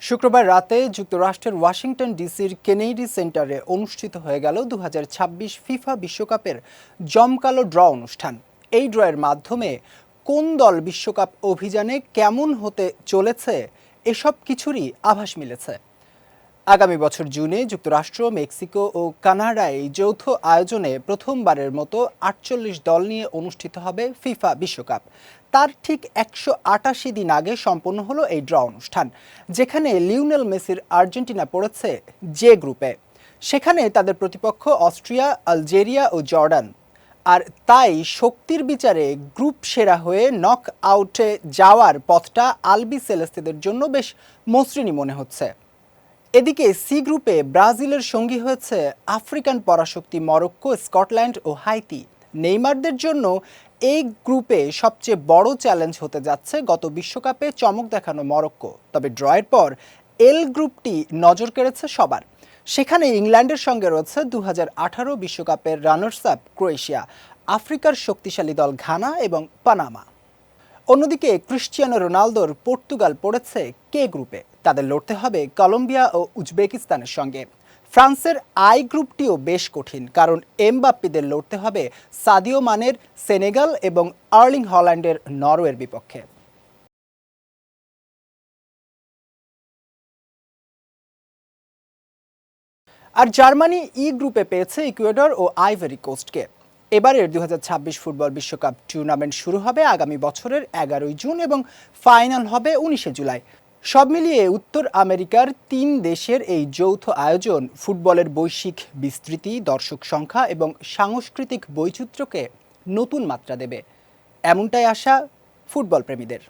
শুক্রবার রাতে যুক্তরাষ্ট্রের ওয়াশিংটন ডিসির কেনেডি সেন্টারে অনুষ্ঠিত হয়ে গেল 2026 ফিফা বিশ্বকাপের জমকালো ড্র অনুষ্ঠান। এই ড্রয়ের মাধ্যমে কোন দল বিশ্বকাপ অভিযানে কেমন হতে চলেছে এসব কিছুরই আভাস মিলেছে। আগামী বছর জুনে যুক্তরাষ্ট্র, মেক্সিকো ও কানাডায় এই যৌথ আয়োজনে প্রথমবারের মতো 48 দল নিয়ে অনুষ্ঠিত হবে ফিফা বিশ্বকাপ। তার ঠিক 188 দিন আগে সম্পন্ন হলো এই ড্র অনুষ্ঠান, যেখানে লিওনেল মেসির আর্জেন্টিনা পড়েছে জে গ্রুপে। সেখানে তাদের প্রতিপক্ষ অস্ট্রিয়া, আলজেরিয়া ও জর্ডান। আর তাই শক্তির বিচারে গ্রুপ সেরা হয়ে নক আউটে যাওয়ার পথটা আলবি সেলেস্তেদের জন্য বেশ মসৃণই মনে হচ্ছে। এদিকে সি গ্রুপে ব্রাজিলের সঙ্গী হয়েছে আফ্রিকান পরাশক্তি মরক্কো, স্কটল্যান্ড ও হাইতি। নেইমারদের জন্য এই গ্রুপে সবচেয়ে বড় চ্যালেঞ্জ হতে যাচ্ছে গত বিশ্বকাপে চমক দেখানো মরক্কো। তবে ড্রয়ের পর এল গ্রুপটি নজর কেড়েছে সবার। সেখানে ইংল্যান্ডের সঙ্গে রয়েছে 2018 বিশ্বকাপের রানার্স আপ ক্রোয়েশিয়া, আফ্রিকার শক্তিশালী দল ঘানা এবং পানামা। অন্যদিকে ক্রিশ্চিয়ানো রোনালদোর পর্তুগাল পড়েছে কে গ্রুপে। তাদের লড়তে হবে কলম্বিয়া ও উজবেকিস্তানের সঙ্গে। ফ্রান্সের আই গ্রুপটিও বেশ কঠিন, কারণ এমবাপ্পেদের লড়তে হবে সাদিও মানের সেনেগাল এবং আর্লিং হল্যান্ডের নরওয়ের বিপক্ষে। আর জার্মানি ই গ্রুপে পেয়েছে ইকুয়েডর ও আইভরি কোস্টকে। এবারের 2026 ফুটবল বিশ্বকাপ টুর্নামেন্ট শুরু হবে আগামী বছরের 11 জুন এবং ফাইনাল হবে 19 জুলাই। সব মিলিয়ে উত্তর আমেরিকার 3 দেশের এই যৌথ আয়োজন ফুটবলের বৈশ্বিক বিস্তৃতি, দর্শক সংখ্যা এবং সাংস্কৃতিক বৈচিত্র্যকে নতুন মাত্রা দেবে, এমনটাই আশা ফুটবল প্রেমীদের।